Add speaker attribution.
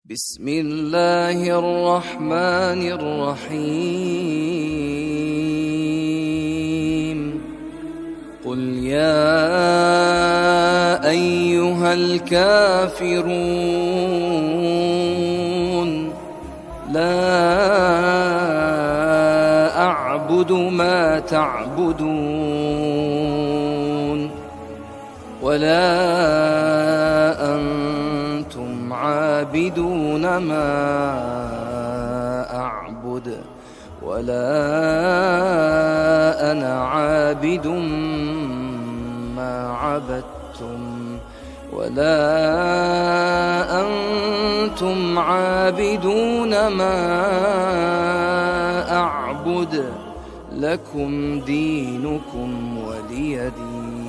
Speaker 1: بسم الله الرحمن الرحيم قل يا أيها الكافرون لا أعبد ما تعبدون ولا أنتم عابدون ما أعبد ولا أنا عابد ما عبدتم ولا أنتم عابدون ما أعبد لكم دينكم ولي دين.